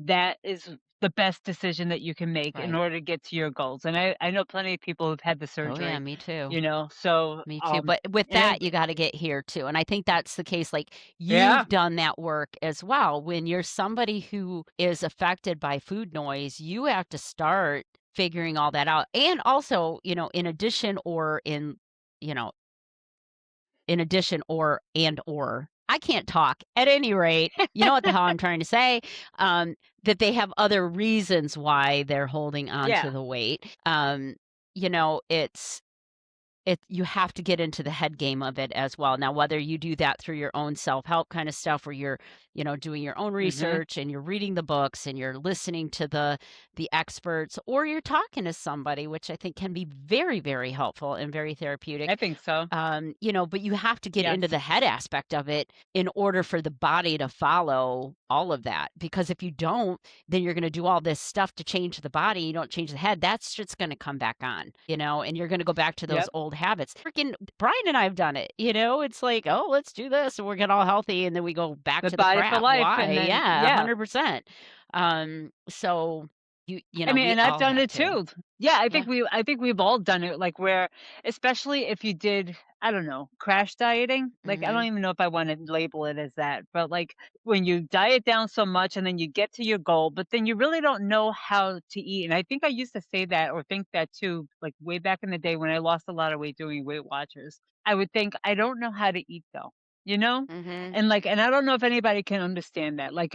Speaker 2: that is the best decision that you can make in
Speaker 1: right.
Speaker 2: order to get to your goals. And I know plenty of people who've had the
Speaker 1: Oh yeah,
Speaker 2: surgery,
Speaker 1: me too.
Speaker 2: so
Speaker 1: Me too, but with
Speaker 2: and
Speaker 1: that, you gotta get here too, and I think that's the case, like,
Speaker 2: yeah,
Speaker 1: you've done that work as well. When you're somebody who is affected by food noise, you have to start figuring all that out, and also, you know, in addition or I can't talk. At any rate, you know what the hell I'm trying to say, that they have other reasons why they're holding on to
Speaker 2: yeah,
Speaker 1: the weight. It's you have to get into the head game of it as well. Now, whether you do that through your own self-help kind of stuff where you're, doing your own
Speaker 2: hmm
Speaker 1: research and you're reading the books and you're listening to the experts or you're talking to somebody, which I think can be very, very helpful and very therapeutic.
Speaker 2: I think so.
Speaker 1: But you have to get into
Speaker 2: Yes,
Speaker 1: the head aspect of it in order for the body to follow all of that. Because if you don't, then you're going to do all this stuff to change the body. You don't change the head. That's just going to come back on, and you're going to go back to those
Speaker 2: yep,
Speaker 1: old habits. Freaking Brian and I have done it. It's like, oh, let's do this, and we're getting all healthy, and then we go back
Speaker 2: the
Speaker 1: to the
Speaker 2: body for
Speaker 1: crap.
Speaker 2: life,
Speaker 1: Why?
Speaker 2: and then
Speaker 1: Yeah,
Speaker 2: yeah.
Speaker 1: 100%. So
Speaker 2: I mean,
Speaker 1: we
Speaker 2: and I've
Speaker 1: all
Speaker 2: done
Speaker 1: have
Speaker 2: it
Speaker 1: to.
Speaker 2: too. Yeah,
Speaker 1: Yeah.
Speaker 2: I think we've all done it, like, where especially if you did, I don't know, crash dieting, like, I don't
Speaker 1: Hmm.
Speaker 2: even know if I wanna label it as that, but, like, when you diet down so much and then you get to your goal, but then you really don't know how to eat, and I think I used to say that or think that too, like, way back in the day when I lost a lot of weight doing Weight Watchers. I would think, "I don't know how to eat, though," you know?
Speaker 1: Hmm.
Speaker 2: And I don't know if anybody can understand that, like,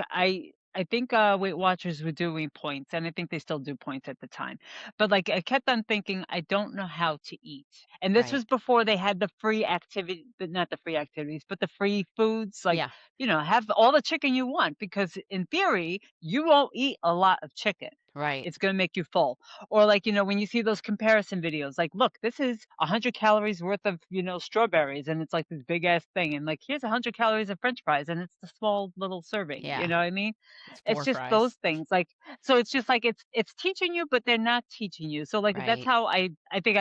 Speaker 2: I think, Weight Watchers were doing points, and I think they still do points at the time. But, like, I kept on thinking, "I don't know how to eat." And this
Speaker 1: Right.
Speaker 2: was before they had the free activity but not the free activities, but the free foods, like,
Speaker 1: Yeah.
Speaker 2: have all the chicken you want because in theory, you won't eat a lot of chicken.
Speaker 1: Right.
Speaker 2: It's gonna make you full. Or like, when you see those comparison videos, like, "Look, this is 100 calories worth of, strawberries," and it's like this big ass thing, and like, "Here's 100 calories of french fries," and it's the small little serving, you
Speaker 1: Yeah.
Speaker 2: know what I mean?
Speaker 1: It's
Speaker 2: It's
Speaker 1: 4
Speaker 2: just those
Speaker 1: fries.
Speaker 2: things, like so it's just like it's teaching you, but they're not teaching you. So, like, that's
Speaker 1: Right.
Speaker 2: how I think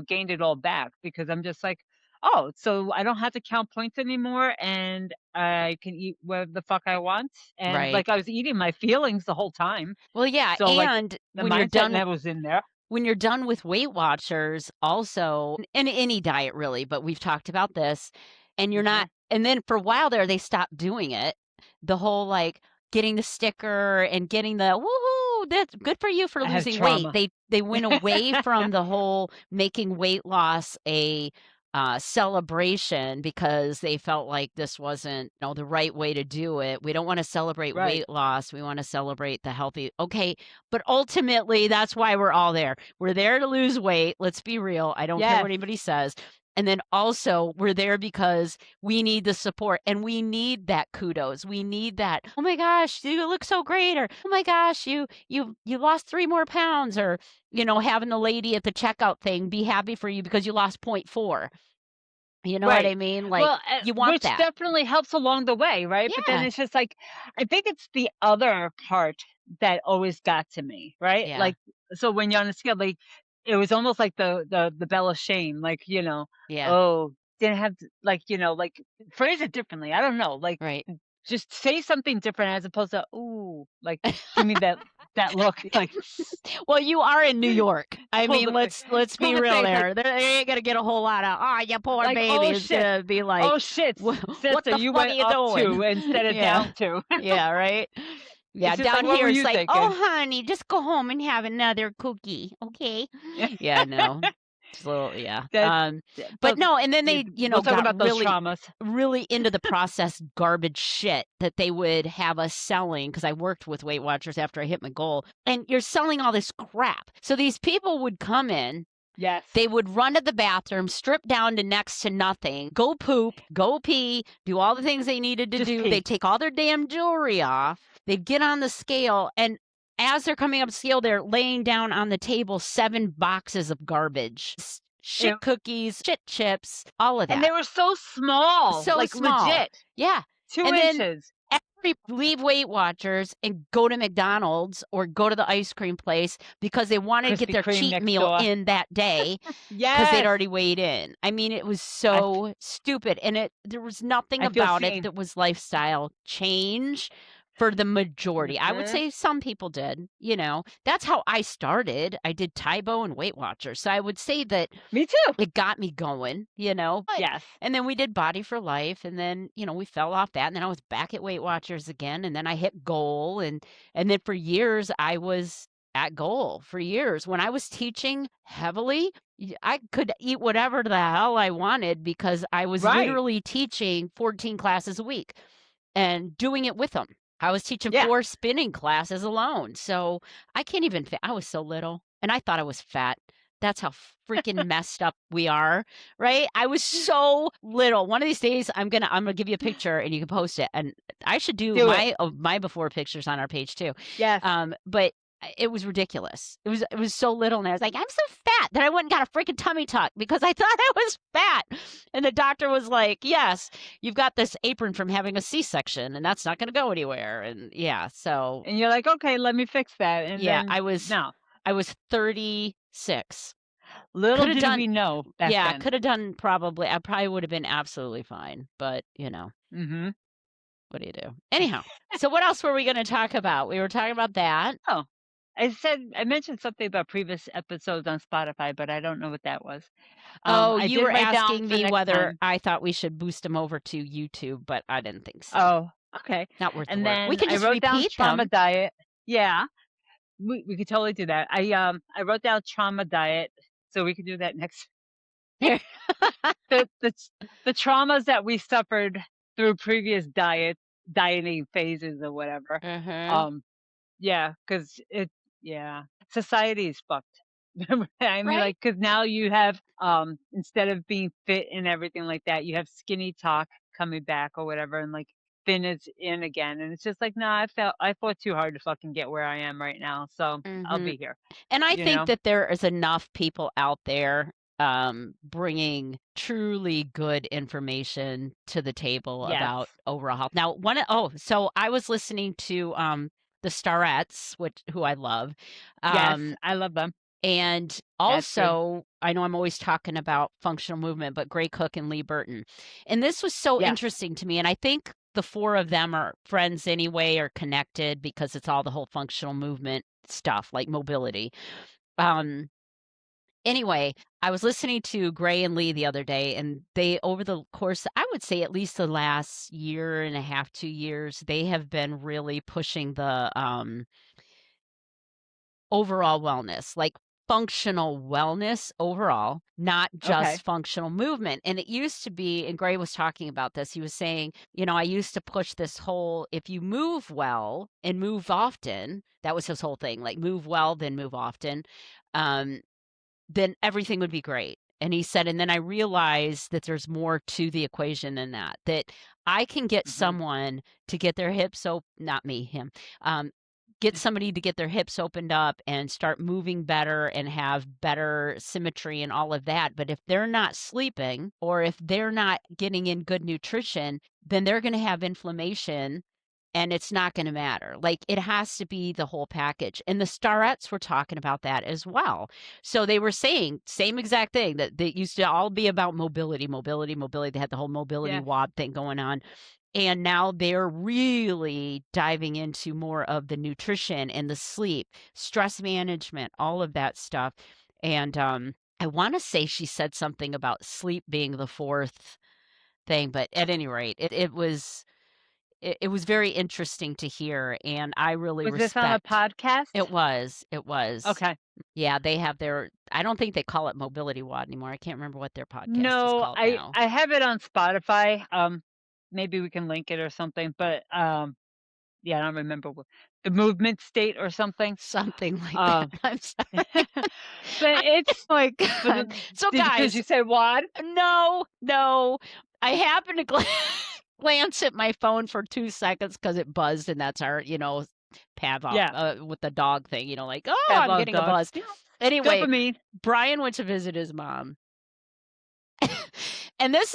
Speaker 2: gained it all back because I'm just like, "Oh, so I don't have to count points anymore, and I can eat whatever the fuck I want," and,
Speaker 1: Right.
Speaker 2: like, I was eating my feelings the whole time.
Speaker 1: Well, yeah,
Speaker 2: So, like,
Speaker 1: and
Speaker 2: the mindset never was in there.
Speaker 1: when you're done with Weight Watchers also in any diet really, but we've talked about this, and you're
Speaker 2: Mhm.
Speaker 1: not and then for a while there, they stopped doing it. The whole, like, getting the sticker and getting the, "Woohoo, that's good for you for
Speaker 2: I have
Speaker 1: losing weight."
Speaker 2: trauma.
Speaker 1: They went away from the whole making weight loss a, celebration because they felt like this wasn't, the right way to do it. We don't wanna celebrate
Speaker 2: Right.
Speaker 1: weight loss, we wanna celebrate the healthy. Okay, but ultimately, that's why we're all there. We're there to lose weight, let's be real, I don't care what
Speaker 2: Yes.
Speaker 1: anybody says, and then also, we're there because we need the support, and we need that kudos, we need that, "Oh my gosh, you look so great," or, "Oh my gosh, you lost 3 more pounds," or, having the lady at the checkout thing be happy for you because you lost point 4. You know what
Speaker 2: Right.
Speaker 1: I mean? Like,
Speaker 2: Well,
Speaker 1: you want
Speaker 2: which
Speaker 1: that.
Speaker 2: definitely helps along the way, right? But then
Speaker 1: Yeah,
Speaker 2: it's just like, I think it's the other part that always got to me, right?
Speaker 1: yeah,
Speaker 2: Like, so when you're on the scale, like, it was almost like the bell of shame, like,
Speaker 1: yeah,
Speaker 2: oh, didn't have to, like, like phrase it differently. I don't know, like,
Speaker 1: right.
Speaker 2: just say something different as opposed to, ooh, like, give me that look, like,
Speaker 1: Well, you are in New York. I
Speaker 2: pull
Speaker 1: mean,
Speaker 2: the face,
Speaker 1: let's be
Speaker 2: pull the
Speaker 1: real
Speaker 2: face, like,
Speaker 1: there. They ain't gonna get a whole lot of, "Oh, you poor
Speaker 2: like,
Speaker 1: baby."
Speaker 2: oh
Speaker 1: It's
Speaker 2: shit,
Speaker 1: gonna be like,
Speaker 2: oh shit,
Speaker 1: What
Speaker 2: sister,
Speaker 1: the
Speaker 2: you
Speaker 1: fuck are
Speaker 2: went
Speaker 1: you
Speaker 2: up
Speaker 1: doing?"
Speaker 2: two instead of
Speaker 1: Yeah.
Speaker 2: down two.
Speaker 1: Yeah, right? Yeah,
Speaker 2: It's just like,
Speaker 1: down
Speaker 2: what
Speaker 1: here,
Speaker 2: were
Speaker 1: it's
Speaker 2: you
Speaker 1: like,
Speaker 2: thinking?
Speaker 1: "Oh, honey, just go home and have another cookie, okay?" Yeah, no. It's a little yeah.
Speaker 2: That
Speaker 1: But
Speaker 2: but
Speaker 1: no, and then
Speaker 2: yeah,
Speaker 1: they,
Speaker 2: we'll talk
Speaker 1: got
Speaker 2: about those
Speaker 1: really
Speaker 2: traumas.
Speaker 1: really into the processed garbage shit that they would have us selling because I worked with Weight Watchers after I hit my goal, and you're selling all this crap. So these people would come in,
Speaker 2: Yes,
Speaker 1: they would run to the bathroom, strip down to next to nothing, go poop, go pee, do all the things they needed to
Speaker 2: just
Speaker 1: do. They'd
Speaker 2: pee.
Speaker 1: take all their damn jewelry off. They'd get on the scale, and as they're coming up the scale, they're laying down on the table 7 boxes of garbage. Shit
Speaker 2: Ew.
Speaker 1: cookies, shit chips, all of
Speaker 2: And they
Speaker 1: that.
Speaker 2: were so small,
Speaker 1: So
Speaker 2: like,
Speaker 1: small.
Speaker 2: legit,
Speaker 1: Yeah.
Speaker 2: 2
Speaker 1: And then
Speaker 2: inches.
Speaker 1: everybody leave Weight Watchers and go to McDonald's or go to the ice cream place because they wanted to get
Speaker 2: Krispy
Speaker 1: their
Speaker 2: Kreme
Speaker 1: cheat
Speaker 2: next
Speaker 1: meal
Speaker 2: door.
Speaker 1: in that day 'cause they'd
Speaker 2: Yes.
Speaker 1: already weighed in. I mean, it was
Speaker 2: I f
Speaker 1: so stupid, and there was nothing
Speaker 2: I feel
Speaker 1: about it
Speaker 2: seen.
Speaker 1: that was lifestyle change for the majority. I would
Speaker 2: Mhm.
Speaker 1: say some people did, That's how I started. I did Taibo and Weight Watchers, so I would say that
Speaker 2: Me too.
Speaker 1: it got me going, but
Speaker 2: Yes.
Speaker 1: and then we did Body for Life, and then, we fell off that, and then I was back at Weight Watchers again, and then I hit goal, and then for years, I was at goal for years. When I was teaching heavily, I could eat whatever the hell I wanted because I was
Speaker 2: Right.
Speaker 1: literally teaching 14 classes a week and doing it with them. I was teaching
Speaker 2: Yeah.
Speaker 1: 4 spinning classes alone, so I can't even I was so little, and I thought I was fat. That's how freaking messed up we are, right? I was so little. One of these days, I'm gonna give you a picture and you can post it, and I should do
Speaker 2: Do it.
Speaker 1: my before pictures on our page too.
Speaker 2: Yes.
Speaker 1: But it was ridiculous. It was so little, and I was like, "I'm so fat that I went and got a freaking tummy tuck because I thought I was fat." And the doctor was like, "Yes, you've got this apron from having a C-section, and that's not gonna go anywhere." And yeah, so
Speaker 2: And you're like, "Okay, let me fix that," and
Speaker 1: yeah,
Speaker 2: then
Speaker 1: I was
Speaker 2: no.
Speaker 1: I was 36.
Speaker 2: Little
Speaker 1: Coulda
Speaker 2: did
Speaker 1: done
Speaker 2: we know back
Speaker 1: yeah,
Speaker 2: then.
Speaker 1: coulda done probably I probably would have been absolutely fine, but,
Speaker 2: Mhm.
Speaker 1: what do you do? Anyhow, so what else were we gonna talk about? We were talking about that.
Speaker 2: Oh, I mentioned something about previous episodes on Spotify, but I don't know what that was.
Speaker 1: Oh,
Speaker 2: I
Speaker 1: you
Speaker 2: did
Speaker 1: were
Speaker 2: write down
Speaker 1: asking
Speaker 2: for
Speaker 1: me
Speaker 2: next
Speaker 1: whether
Speaker 2: time.
Speaker 1: I thought we should boost them over to YouTube, but I didn't think so.
Speaker 2: Oh, okay.
Speaker 1: Not worth the
Speaker 2: And
Speaker 1: work. We
Speaker 2: then
Speaker 1: can
Speaker 2: I
Speaker 1: just
Speaker 2: wrote down
Speaker 1: repeat
Speaker 2: trauma
Speaker 1: them.
Speaker 2: diet. Yeah, we could totally do that. I wrote down trauma diet, so we could do that next. The the the traumas that we suffered through previous dieting phases or whatever.
Speaker 1: Mhm.
Speaker 2: Um, yeah, because yeah, society is fucked. I mean,
Speaker 1: Right?
Speaker 2: like, because now you have, instead of being fit and everything like that, you have skinny talk coming back or whatever, and like, thin it's in again, and it's just like, "Nah, I fought too hard to fucking get where I am right now, so I'll
Speaker 1: Mhm.
Speaker 2: be here,"
Speaker 1: And I
Speaker 2: you
Speaker 1: think
Speaker 2: know?
Speaker 1: that there is enough people out there, bringing truly good information to the table
Speaker 2: Yes.
Speaker 1: about overall health. Now, so I was listening to, the Starettes, who I love,
Speaker 2: Yes,
Speaker 1: um,
Speaker 2: I love them.
Speaker 1: and
Speaker 2: That's good.
Speaker 1: also, I know I'm always talking about functional movement, but Gray Cook and Lee Burton. And this was so
Speaker 2: Yes.
Speaker 1: interesting to me, and I think the 4 of them are friends anyway, or connected because it's all the whole functional movement stuff, like mobility. Um, anyway, I was listening to Gray and Lee the other day, and they over the course, I would say at least the last year and a half, 2 years, they have been really pushing the, overall wellness, like functional wellness overall, not
Speaker 2: Okay.
Speaker 1: just functional movement. And it used to be, and Gray was talking about this, he was saying, I used to push this whole if you move well and move often, that was his whole thing, like move well, then move often. Um, then everything would be great. And he said, and then I realized that there's more to the equation than that, that I can get
Speaker 2: Mhm.
Speaker 1: someone to get their hips open, not me, him, get somebody to get their hips opened up and start moving better and have better symmetry and all of that. But if they're not sleeping or if they're not getting in good nutrition, then they're going to have inflammation and it's not gonna matter. Like, it has to be the whole package, and the Starettes were talking about that as well. So they were saying same exact thing, that they used to all be about mobility, mobility, mobility. They had the whole mobility
Speaker 2: Yes.
Speaker 1: WOD thing going on, and now they're really diving into more of the nutrition and the sleep, stress management, all of that stuff, and, I wanna say she said something about sleep being the 4th thing, but at any rate, it was very interesting to hear, and I really
Speaker 2: Was this on a
Speaker 1: respect.
Speaker 2: podcast?
Speaker 1: It was.
Speaker 2: Okay.
Speaker 1: Yeah, they have their I don't think they call it Mobility WOD anymore. I can't remember what their podcast is
Speaker 2: No,
Speaker 1: called
Speaker 2: I
Speaker 1: now.
Speaker 2: I have it on Spotify, maybe we can link it or something, but, yeah, I don't remember what the movement state or something,
Speaker 1: Something like that.
Speaker 2: um,
Speaker 1: I'm sorry.
Speaker 2: but it's
Speaker 1: Oh my
Speaker 2: but,
Speaker 1: god. So,
Speaker 2: did
Speaker 1: guys,
Speaker 2: you say WOD?
Speaker 1: no, no, I happened to glance at my phone for 2 seconds because it buzzed, and that's our, Pavlov,
Speaker 2: Yeah,
Speaker 1: with the dog thing, like, "Oh, I'm
Speaker 2: Pavlov's
Speaker 1: getting a
Speaker 2: dog.
Speaker 1: buzz."
Speaker 2: Yeah,
Speaker 1: Anyway,
Speaker 2: dopamine.
Speaker 1: Brian went to visit his mom. And this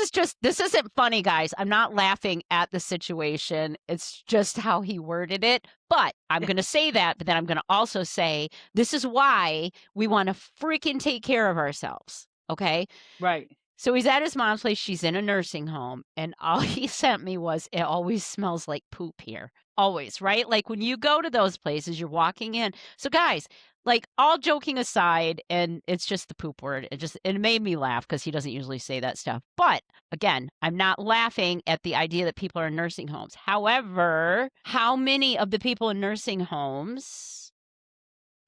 Speaker 1: isn't funny, guys. I'm not laughing at the situation. It's just how he worded it. But I'm going to say that, but then I'm going to also say this is why we want to freaking take care of ourselves. Okay?
Speaker 2: Right.
Speaker 1: So he's at his mom's place. She's in a nursing home. And all he sent me was, it always smells like poop here. Always, right? Like when you go to those places, you're walking in. So, guys, like all joking aside, and it's just the poop word. It made me laugh because he doesn't usually say that stuff. But again, I'm not laughing at the idea that people are in nursing homes. However, how many of the people in nursing homes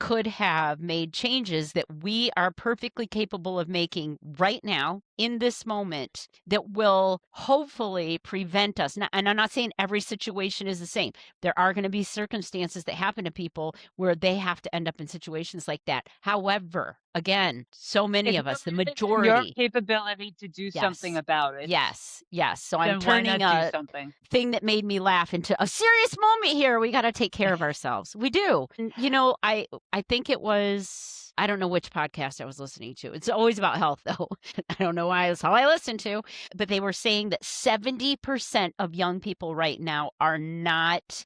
Speaker 1: could have made changes that we are perfectly capable of making right now in this moment that will hopefully prevent us. And I'm not saying every situation is the same. There are going to be circumstances that happen to people where they have to end up in situations like that. However, again, so many
Speaker 2: If
Speaker 1: of
Speaker 2: you're
Speaker 1: us, the
Speaker 2: within your
Speaker 1: majority,
Speaker 2: capability to do something
Speaker 1: yes,
Speaker 2: about it,
Speaker 1: yes, yes. So I'm
Speaker 2: then why
Speaker 1: turning
Speaker 2: not do
Speaker 1: a
Speaker 2: something?
Speaker 1: thing that made me laugh into a serious moment here. We got to take care of ourselves. We do. And I think it was, I don't know which podcast I was listening to. It's always about health though. I don't know why, that's all I listen to, but they were saying that 70% of young people right now are not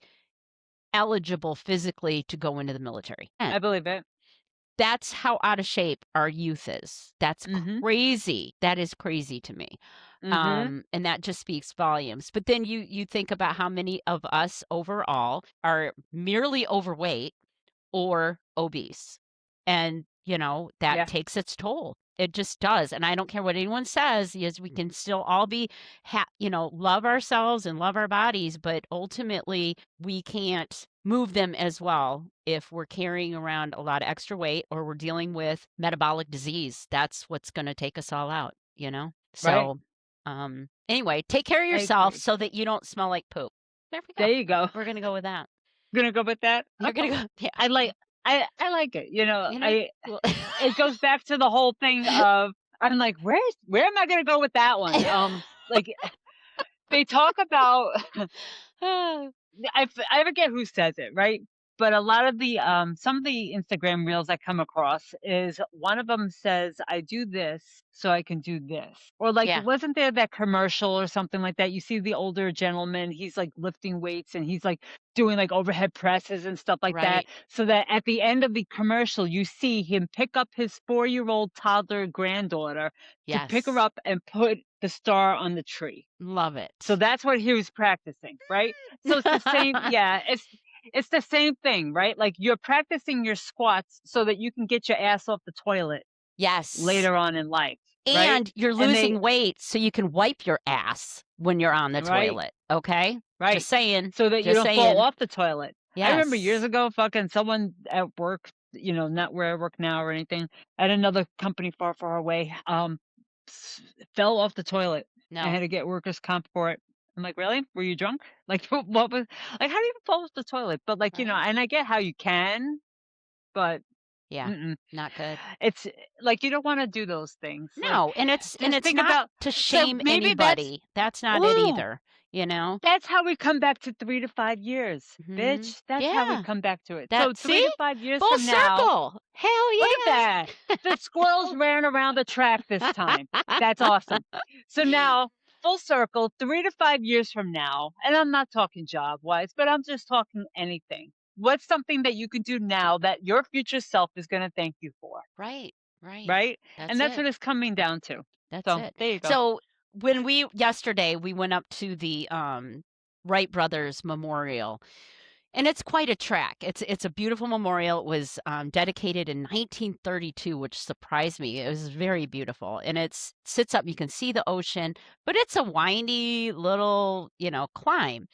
Speaker 1: eligible physically to go into the military. And
Speaker 2: I believe it.
Speaker 1: that's how out of shape our youth is. That's
Speaker 2: Mhm.
Speaker 1: crazy. That is crazy to me.
Speaker 2: Mhm.
Speaker 1: And that just speaks volumes. But then you think about how many of us overall are merely overweight or obese. And, that
Speaker 2: Yeah.
Speaker 1: takes its toll. It just does. And I don't care what anyone says, is we can still all be, love ourselves and love our bodies, but ultimately we can't move them as well if we're carrying around a lot of extra weight or we're dealing with metabolic disease. That's what's going to take us all out.
Speaker 2: Right.
Speaker 1: So, anyway, take care of
Speaker 2: I
Speaker 1: yourself
Speaker 2: agree.
Speaker 1: so that you don't smell like poop. There we go.
Speaker 2: There you go.
Speaker 1: We're going to go with that.
Speaker 2: Gonna go with that?
Speaker 1: You're going
Speaker 2: Okay.
Speaker 1: to go, yeah.
Speaker 2: I like I like it,
Speaker 1: You know?
Speaker 2: I
Speaker 1: Well
Speaker 2: it goes back to the whole thing of I'm like, where am I gonna go with that one?" Like they talk about I forget who says it, right? But a lot of the some of the Instagram reels I come across is one of them says, "I do this so I can do this." Or like
Speaker 1: Yeah,
Speaker 2: wasn't there that commercial or something like that? You see the older gentleman, he's like lifting weights and he's like doing like overhead presses and stuff like that.
Speaker 1: right.
Speaker 2: So that at the end of the commercial, you see him pick up his 4-year-old toddler granddaughter to pick her
Speaker 1: Yes.
Speaker 2: up and put the star on the tree.
Speaker 1: Love
Speaker 2: So
Speaker 1: it.
Speaker 2: that's what he was practicing, right? So it's the same, yeah, it's the same thing, right? Like you're practicing your squats so that you can get your ass off the toilet
Speaker 1: Yes.
Speaker 2: later on in life, right?
Speaker 1: And you're
Speaker 2: And they
Speaker 1: losing weight so you can wipe your ass when you're on the
Speaker 2: right,
Speaker 1: toilet, okay?
Speaker 2: right.
Speaker 1: Just saying,
Speaker 2: So that you
Speaker 1: just
Speaker 2: don't fall
Speaker 1: saying.
Speaker 2: off the toilet. I remember years
Speaker 1: Yes.
Speaker 2: ago, fucking someone at work, not where I work now or anything, at another company far, far away, s- fell off the toilet and had
Speaker 1: No.
Speaker 2: to get workers' comp for it. I'm like, really? Were you drunk? Like, what was like? How do you even fall off the toilet? But like,
Speaker 1: Right.
Speaker 2: and I get how you can, but
Speaker 1: Yeah.
Speaker 2: mm-mm.
Speaker 1: Not good.
Speaker 2: It's like you don't want to do those things. Like,
Speaker 1: No, and
Speaker 2: just
Speaker 1: it's
Speaker 2: think
Speaker 1: not
Speaker 2: about.
Speaker 1: to
Speaker 2: So
Speaker 1: shame
Speaker 2: maybe that's.
Speaker 1: anybody. That's not it
Speaker 2: Ooh,
Speaker 1: either, you know?
Speaker 2: that's how we come back to 3 to 5 years,
Speaker 1: Mhm.
Speaker 2: bitch. That's how we
Speaker 1: Yeah.
Speaker 2: come back to it. So
Speaker 1: That
Speaker 2: 3
Speaker 1: see?
Speaker 2: to 5 years
Speaker 1: Full
Speaker 2: from now,
Speaker 1: circle. Hell
Speaker 2: look at
Speaker 1: yeah.
Speaker 2: that. The squirrels ran around the track this time. That's awesome. So now, full circle, 3 to 5 years from now, and I'm not talking job-wise, but I'm just talking anything. What's something that you can do now that your future self is gonna thank you for,
Speaker 1: Right, right.
Speaker 2: right? And
Speaker 1: That's
Speaker 2: that's
Speaker 1: it.
Speaker 2: what it's coming down to.
Speaker 1: That's
Speaker 2: So,
Speaker 1: it.
Speaker 2: there you go.
Speaker 1: So, when we yesterday, we went up to the, Wright Brothers Memorial, and it's quite a track. It's a beautiful memorial. It was, dedicated in 1932, which surprised me. It was very beautiful, and it's sits up you can see the ocean, but it's a windy little, climb.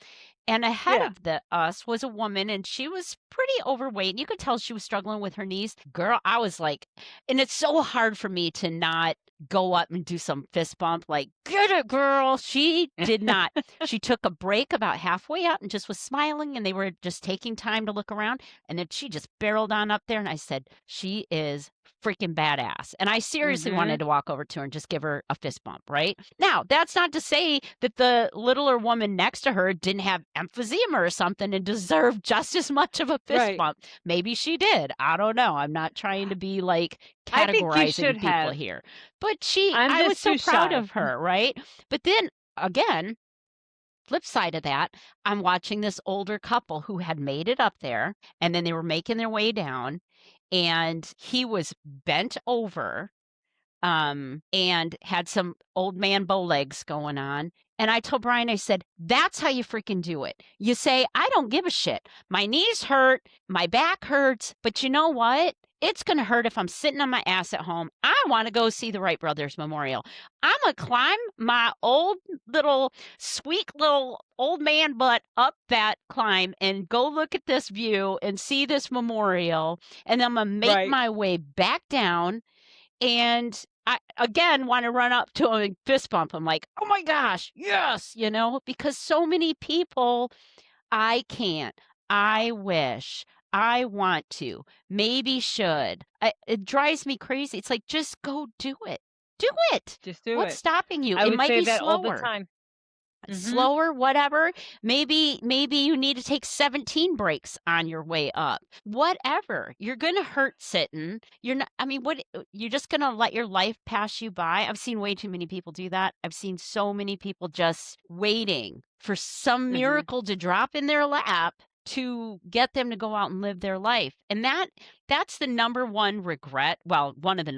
Speaker 1: And ahead
Speaker 2: Yeah.
Speaker 1: of us was a woman, and she was pretty overweight, and you could tell she was struggling with her knees. Girl, I was like and it's so hard for me to not go up and do some fist bump, like, "Get it, girl." She did not. She took a break about halfway up and just was smiling, and they were just taking time to look around, and then she just barreled on up there, and I said, "She is freaking badass." And I seriously wanted
Speaker 2: Mhm.
Speaker 1: to walk over to her and just give her a fist bump, right? Now, that's not to say that the littler woman next to her didn't have emphysema or something and deserved just as much of a fist
Speaker 2: Right.
Speaker 1: bump. Maybe she did. I don't know. I'm not trying to be like
Speaker 2: I think you should
Speaker 1: categorizing people
Speaker 2: have.
Speaker 1: here. But
Speaker 2: I'm
Speaker 1: I was
Speaker 2: just
Speaker 1: so
Speaker 2: too
Speaker 1: proud
Speaker 2: shy.
Speaker 1: of her, right? But then again, flip side of that, I'm watching this older couple who had made it up there and then they were making their way down and he was bent over and had some old man bow legs going on. And I told Brian, I said, that's how you freaking do it. You say, I don't give a shit. My knees hurt, my back hurts, but you know what? It's going to hurt if I'm sitting on my ass at home. I want to go see the Wright Brothers Memorial. I'm going to climb my old little, sweet little old man butt up that climb and go look at this view and see this memorial. And then I'm going to make
Speaker 2: Right.
Speaker 1: my way back down and I again want to run up to him and fist bump him like, "Oh my gosh, yes," because so many people I can't. I wish. I want to. Maybe should. It drives me crazy. It's like just go do it. Do it.
Speaker 2: Just do
Speaker 1: What's
Speaker 2: it.
Speaker 1: stopping you?
Speaker 2: I
Speaker 1: It
Speaker 2: would
Speaker 1: might
Speaker 2: say
Speaker 1: be
Speaker 2: that all the
Speaker 1: slower.
Speaker 2: time. Mhm.
Speaker 1: Slower, whatever. Maybe you need to take 17 breaks on your way up. Whatever. You're gonna hurt sitting. You're not I mean, what you're just gonna let your life pass you by? I've seen way too many people do that. I've seen so many people just waiting for some
Speaker 2: Mhm.
Speaker 1: miracle to drop in their lap to get them to go out and live their life. And that's the number one regret. Well, one of the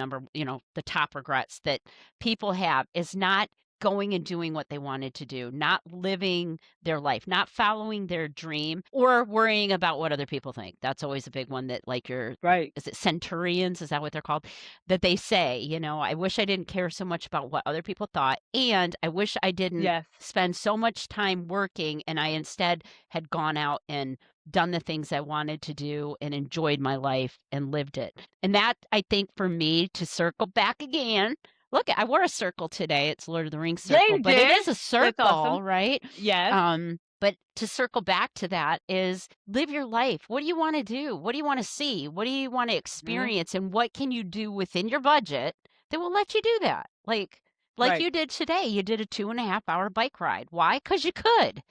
Speaker 1: the top regrets that people have is not going and doing what they wanted to do, not living their life, not following their dream, or worrying about what other people think. That's always a big one that, like,
Speaker 2: Right.
Speaker 1: is it centurions? Is that what they're called? That they say, I wish I didn't care so much about what other people thought. And I wish I didn't
Speaker 2: Yes.
Speaker 1: spend so much time working and I instead had gone out and done the things I wanted to do and enjoyed my life and lived it. And that, I think, for me to circle back again. Look, I wore a circle today. It's Lord of the Rings
Speaker 2: Yeah,
Speaker 1: circle,
Speaker 2: you
Speaker 1: but it
Speaker 2: did.
Speaker 1: is a
Speaker 2: That's awesome.
Speaker 1: circle, right?
Speaker 2: Yes.
Speaker 1: But to circle back to that is live your life. What do you want to do? What do you want to see? What do you want to
Speaker 2: Mhm.
Speaker 1: experience? And what can you do within your budget that will let you do that? Like like
Speaker 2: Right.
Speaker 1: you did today. You did a 2.5 hour bike ride. Why? Because you could,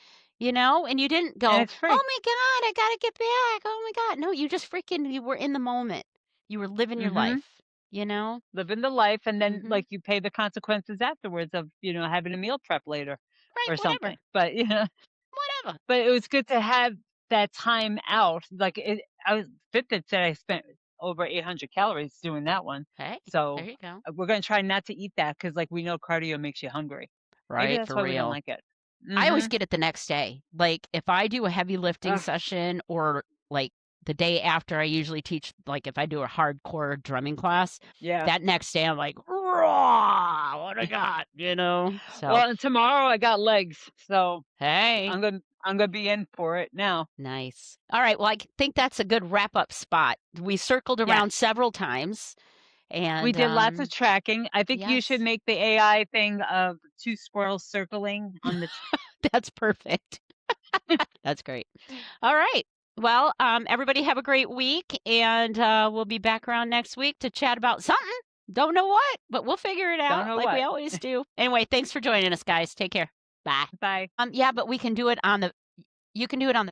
Speaker 1: and you didn't
Speaker 2: And
Speaker 1: go,
Speaker 2: it's
Speaker 1: oh
Speaker 2: free.
Speaker 1: my God, I got to get back. Oh my God. No, you just you were in the moment. You were living your
Speaker 2: Mhm.
Speaker 1: life, you know?
Speaker 2: Living the life, and then,
Speaker 1: Hmm.
Speaker 2: like, you pay the consequences afterwards of, having a meal prep later
Speaker 1: Right.
Speaker 2: or
Speaker 1: Whatever.
Speaker 2: something. But,
Speaker 1: Whatever.
Speaker 2: but it was good to have that time out. Like, I was Fitbit said I spent over 800 calories doing that one.
Speaker 1: Hey,
Speaker 2: So,
Speaker 1: there you go.
Speaker 2: we're gonna try not to eat that because, like, we know cardio makes you hungry. Maybe
Speaker 1: Right.
Speaker 2: that's
Speaker 1: For
Speaker 2: why we don't
Speaker 1: real.
Speaker 2: like it.
Speaker 1: I always
Speaker 2: Mhm.
Speaker 1: get it the next day. Like, if I do a heavy lifting
Speaker 2: Ugh,
Speaker 1: session or like the day after I usually teach, like if I do a hardcore drumming class,
Speaker 2: yeah.
Speaker 1: that next day I'm like, raw, what I got, So,
Speaker 2: Well, and tomorrow I got legs, so
Speaker 1: hey,
Speaker 2: I'm gonna be in for it now.
Speaker 1: nice. All right. Well, think that's a good wrap up spot. We circled around
Speaker 2: Yes.
Speaker 1: several times
Speaker 2: We
Speaker 1: and,
Speaker 2: did lots of tracking. I think you should
Speaker 1: yes,
Speaker 2: make the AI thing of 2 squirrels circling on the
Speaker 1: that's perfect. That's great. All right. Well, everybody have a great week, and we'll be back around next week to chat about something. Don't know what, but we'll figure it
Speaker 2: don't
Speaker 1: out
Speaker 2: know
Speaker 1: like we
Speaker 2: what.
Speaker 1: always do. Anyway, thanks for joining us, guys. Take care. Bye.
Speaker 2: Bye.
Speaker 1: Yeah, but we can do it on the. You can do it on the